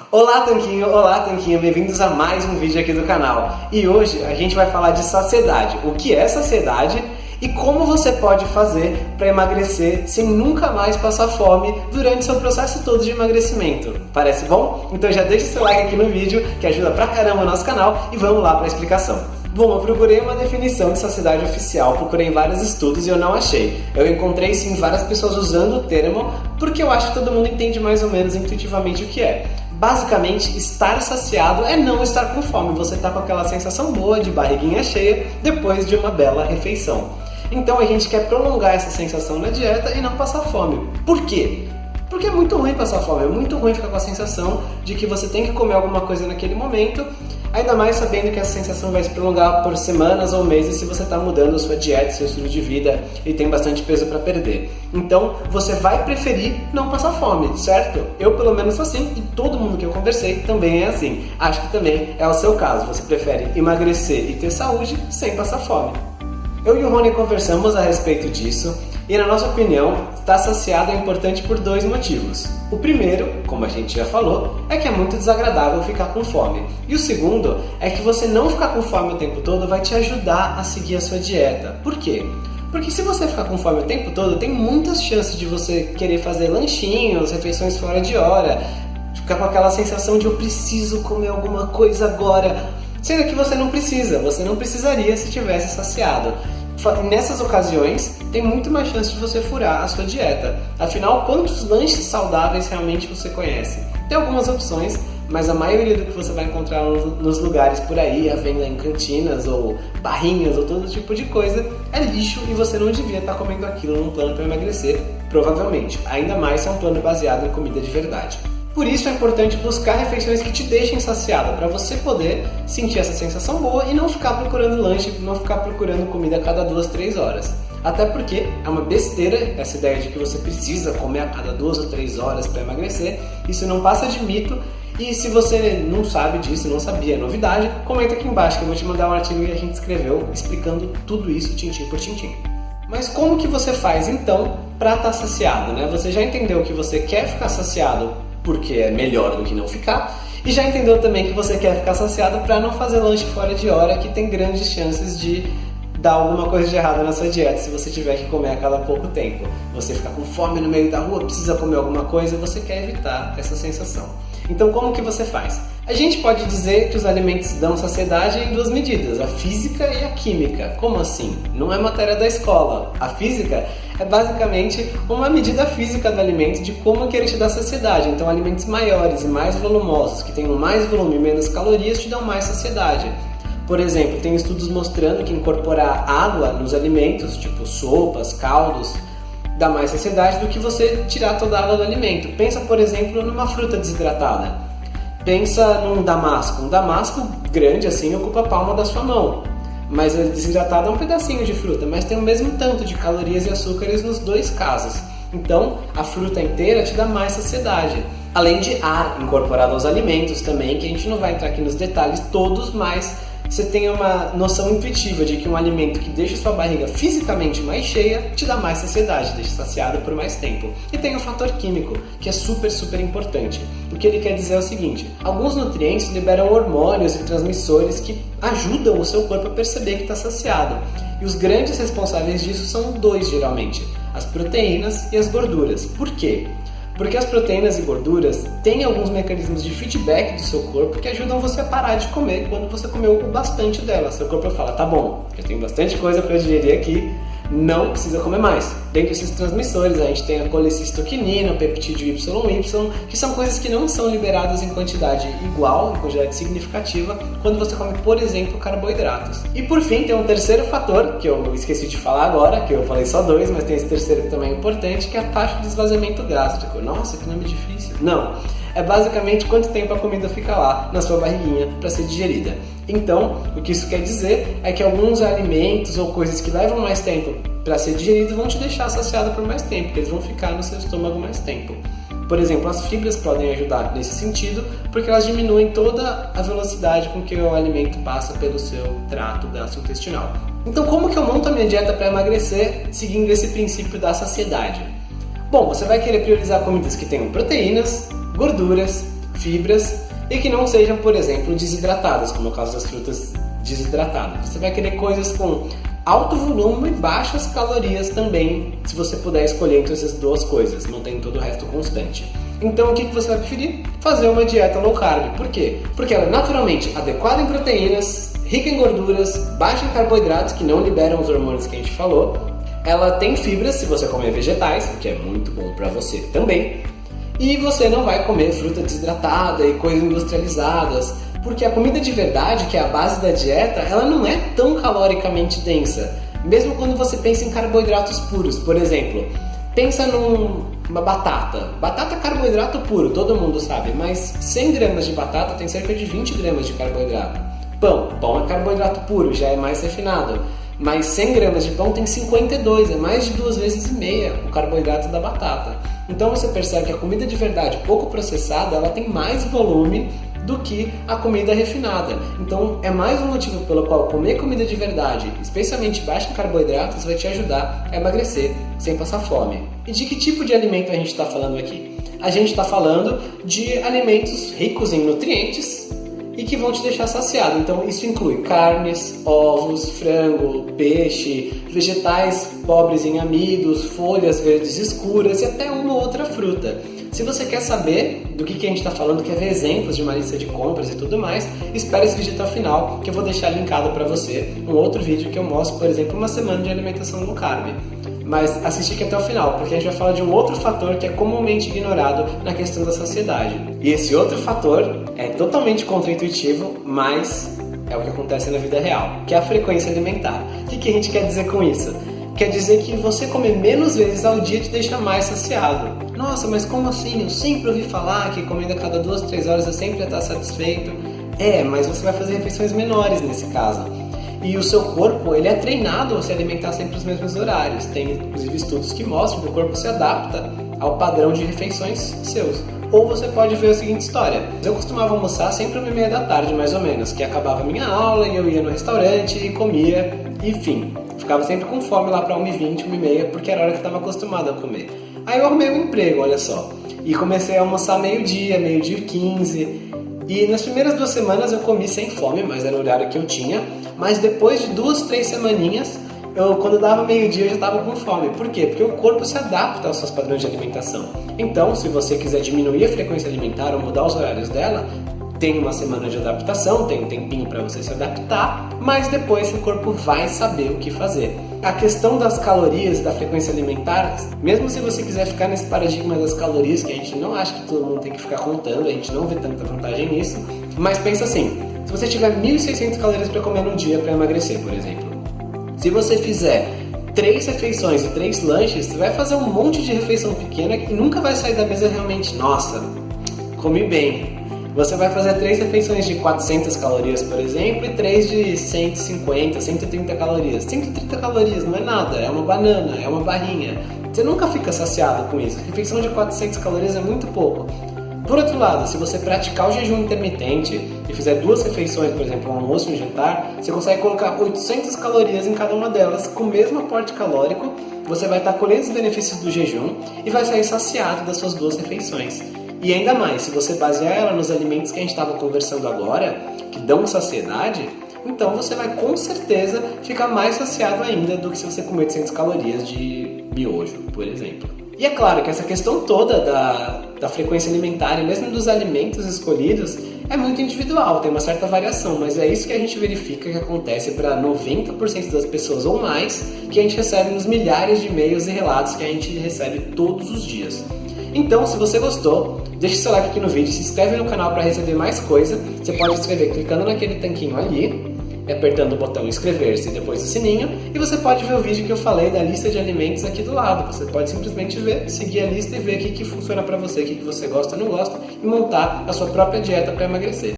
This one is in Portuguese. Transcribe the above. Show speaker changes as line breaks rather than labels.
Olá Tanquinho, bem-vindos a mais um vídeo aqui do canal. E hoje a gente vai falar de saciedade, o que é saciedade e como você pode fazer para emagrecer sem nunca mais passar fome durante seu processo todo de emagrecimento. Parece bom? Então já deixa seu like aqui no vídeo, que ajuda pra caramba o nosso canal, e vamos lá para a explicação. Bom, eu procurei uma definição de saciedade oficial, procurei em vários estudos e eu não achei. Eu encontrei sim várias pessoas usando o termo, porque eu acho que todo mundo entende mais ou menos intuitivamente o que é. Basicamente, estar saciado é não estar com fome, você está com aquela sensação boa de barriguinha cheia depois de uma bela refeição. Então a gente quer prolongar essa sensação na dieta e não passar fome. Por quê? Porque é muito ruim passar fome, é muito ruim ficar com a sensação de que você tem que comer alguma coisa naquele momento, ainda mais sabendo que essa sensação vai se prolongar por semanas ou meses se você está mudando a sua dieta, seu estilo de vida e tem bastante peso para perder. Então você vai preferir não passar fome, certo? Eu pelo menos sou assim e todo mundo que eu conversei também é assim. Acho que também é o seu caso, você prefere emagrecer e ter saúde sem passar fome. Eu e o Rony conversamos a respeito disso e, na nossa opinião, estar saciado é importante por dois motivos. O primeiro, como a gente já falou, é que é muito desagradável ficar com fome. E o segundo é que você não ficar com fome o tempo todo vai te ajudar a seguir a sua dieta. Por quê? Porque se você ficar com fome o tempo todo, tem muitas chances de você querer fazer lanchinhos, refeições fora de hora, ficar com aquela sensação de eu preciso comer alguma coisa agora. Sendo que você não precisaria se tivesse saciado. Nessas ocasiões, tem muito mais chance de você furar a sua dieta. Afinal, quantos lanches saudáveis realmente você conhece? Tem algumas opções, mas a maioria do que você vai encontrar nos lugares por aí, à venda em cantinas ou barrinhas ou todo tipo de coisa, é lixo e você não devia estar comendo aquilo num plano para emagrecer, provavelmente. Ainda mais se é um plano baseado em comida de verdade. Por isso é importante buscar refeições que te deixem saciado, para você poder sentir essa sensação boa e não ficar procurando lanche, não ficar procurando comida a cada 2-3 horas. Até porque é uma besteira essa ideia de que você precisa comer a cada 2 ou 3 horas para emagrecer. Isso não passa de mito. E se você não sabe disso, não sabia, é novidade, comenta aqui embaixo que eu vou te mandar um artigo que a gente escreveu explicando tudo isso tintim por tintim. Mas como que você faz então para estar saciado, né? Você já entendeu que você quer ficar saciado porque é melhor do que não ficar, e já entendeu também que você quer ficar saciado para não fazer lanche fora de hora, que tem grandes chances de dar alguma coisa de errado na sua dieta se você tiver que comer a cada pouco tempo. Você ficar com fome no meio da rua, precisa comer alguma coisa, você quer evitar essa sensação. Então como que você faz? A gente pode dizer que os alimentos dão saciedade em duas medidas, a física e a química. Como assim? Não é matéria da escola. A física é basicamente uma medida física do alimento de como que ele te dá saciedade. Então alimentos maiores e mais volumosos, que tenham mais volume e menos calorias, te dão mais saciedade. Por exemplo, tem estudos mostrando que incorporar água nos alimentos, tipo sopas, caldos, dá mais saciedade do que você tirar toda a água do alimento. Pensa, por exemplo, numa fruta desidratada. Pensa num damasco. Um damasco grande assim ocupa a palma da sua mão. Mas a desidratada é um pedacinho de fruta, mas tem o mesmo tanto de calorias e açúcares nos dois casos. Então, a fruta inteira te dá mais saciedade. Além de ar incorporado aos alimentos também, que a gente não vai entrar aqui nos detalhes todos, mas você tem uma noção intuitiva de que um alimento que deixa sua barriga fisicamente mais cheia te dá mais saciedade, deixa saciado por mais tempo. E tem o fator químico, que é super importante. O que ele quer dizer é o seguinte: alguns nutrientes liberam hormônios e transmissores que ajudam o seu corpo a perceber que está saciado. E os grandes responsáveis disso são dois, geralmente: as proteínas e as gorduras. Por quê? Porque as proteínas e gorduras têm alguns mecanismos de feedback do seu corpo que ajudam você a parar de comer quando você comeu bastante delas. Seu corpo fala, tá bom, eu tenho bastante coisa para digerir aqui, não precisa comer mais. Dentre esses transmissores, a gente tem a colecistoquinina, o peptídeo YY, que são coisas que não são liberadas em quantidade igual, em quantidade significativa, quando você come, por exemplo, carboidratos. E por fim, tem um terceiro fator, que eu esqueci de falar agora, que eu falei só dois, mas tem esse terceiro que também é importante, que é a taxa de esvaziamento gástrico. Nossa, que nome difícil. Não, é basicamente quanto tempo a comida fica lá na sua barriguinha para ser digerida. Então, o que isso quer dizer é que alguns alimentos ou coisas que levam mais tempo para ser digeridos vão te deixar saciado por mais tempo, porque eles vão ficar no seu estômago mais tempo. Por exemplo, as fibras podem ajudar nesse sentido, porque elas diminuem toda a velocidade com que o alimento passa pelo seu trato gastrointestinal. Então, como que eu monto a minha dieta para emagrecer seguindo esse princípio da saciedade? Bom, você vai querer priorizar comidas que tenham proteínas, gorduras, fibras e que não sejam, por exemplo, desidratadas, como é o caso das frutas desidratadas. Você vai querer coisas com alto volume e baixas calorias também, se você puder escolher entre essas duas coisas, mantendo todo o resto constante. Então o que você vai preferir? Fazer uma dieta low carb. Por quê? Porque ela é naturalmente adequada em proteínas, rica em gorduras, baixa em carboidratos, que não liberam os hormônios que a gente falou. Ela tem fibras se você comer vegetais, o que é muito bom para você também. E você não vai comer fruta desidratada e coisas industrializadas, porque a comida de verdade, que é a base da dieta, ela não é tão caloricamente densa. Mesmo quando você pensa em carboidratos puros, por exemplo, pensa numa batata. Batata é carboidrato puro, todo mundo sabe, mas 100 gramas de batata tem cerca de 20 gramas de carboidrato. Pão é carboidrato puro, já é mais refinado, mas 100 gramas de pão tem 52, é mais de 2,5 vezes o carboidrato da batata. Então você percebe que a comida de verdade, pouco processada, ela tem mais volume do que a comida refinada. Então é mais um motivo pelo qual comer comida de verdade, especialmente baixa em carboidratos, vai te ajudar a emagrecer sem passar fome. E de que tipo de alimento a gente está falando aqui? A gente está falando de alimentos ricos em nutrientes e que vão te deixar saciado. Então isso inclui carnes, ovos, frango, peixe, vegetais pobres em amidos, folhas verdes escuras e até uma ou outra fruta. Se você quer saber do que a gente está falando, quer ver exemplos de uma lista de compras e tudo mais, espere esse vídeo até o final, que eu vou deixar linkado para você um outro vídeo que eu mostro, por exemplo, uma semana de alimentação low carb. Mas assiste aqui até o final, porque a gente vai falar de um outro fator que é comumente ignorado na questão da saciedade. E esse outro fator é totalmente contraintuitivo, mas é o que acontece na vida real, que é a frequência alimentar. O que a gente quer dizer com isso? Quer dizer que você comer menos vezes ao dia te deixa mais saciado. Nossa, mas como assim? Eu sempre ouvi falar que comendo a cada 2, 3 horas eu sempre ia estar satisfeito. Mas você vai fazer refeições menores nesse caso. E o seu corpo, ele é treinado a se alimentar sempre nos mesmos horários. Tem inclusive estudos que mostram que o corpo se adapta ao padrão de refeições seus. Ou você pode ver a seguinte história. Eu costumava almoçar sempre 1h30 da tarde, mais ou menos, que acabava a minha aula e eu ia no restaurante e comia, enfim. Ficava sempre com fome lá para 1h20, 1h30, porque era a hora que eu estava acostumado a comer. Aí eu arrumei um emprego, olha só, e comecei a almoçar meio-dia, meio-dia e 15. E nas primeiras 2 semanas eu comi sem fome, mas era o horário que eu tinha. Mas depois de 2, 3 semaninhas, quando dava meio-dia eu já estava com fome. Por quê? Porque o corpo se adapta aos seus padrões de alimentação. Então, se você quiser diminuir a frequência alimentar ou mudar os horários dela, tem uma semana de adaptação, tem um tempinho para você se adaptar, mas depois o corpo vai saber o que fazer. A questão das calorias e da frequência alimentar, mesmo se você quiser ficar nesse paradigma das calorias, que a gente não acha que todo mundo tem que ficar contando, a gente não vê tanta vantagem nisso, mas pensa assim, se você tiver 1.600 calorias para comer no dia para emagrecer, por exemplo, se você fizer 3 refeições e 3 lanches, você vai fazer um monte de refeição pequena que nunca vai sair da mesa realmente, nossa, comi bem. Você vai fazer 3 refeições de 400 calorias, por exemplo, e 3 de 150, 130 calorias. 130 calorias não é nada, é uma banana, é uma barrinha. Você nunca fica saciado com isso. Refeição de 400 calorias é muito pouco. Por outro lado, se você praticar o jejum intermitente e fizer 2 refeições, por exemplo, um almoço e um jantar, você consegue colocar 800 calorias em cada uma delas, com o mesmo aporte calórico, você vai estar colhendo os benefícios do jejum e vai sair saciado das suas 2 refeições. E ainda mais, se você basear ela nos alimentos que a gente estava conversando agora, que dão saciedade, então você vai com certeza ficar mais saciado ainda do que se você comer 800 calorias de miojo, por exemplo. E é claro que essa questão toda da frequência alimentar e mesmo dos alimentos escolhidos é muito individual, tem uma certa variação, mas é isso que a gente verifica que acontece para 90% das pessoas ou mais que a gente recebe nos milhares de e-mails e relatos que a gente recebe todos os dias. Então, se você gostou, deixe seu like aqui no vídeo, se inscreve no canal para receber mais coisa. Você pode inscrever clicando naquele tanquinho ali, apertando o botão inscrever-se e depois o sininho. E você pode ver o vídeo que eu falei da lista de alimentos aqui do lado. Você pode simplesmente ver, seguir a lista e ver o que funciona para você, o que você gosta ou não gosta, e montar a sua própria dieta para emagrecer.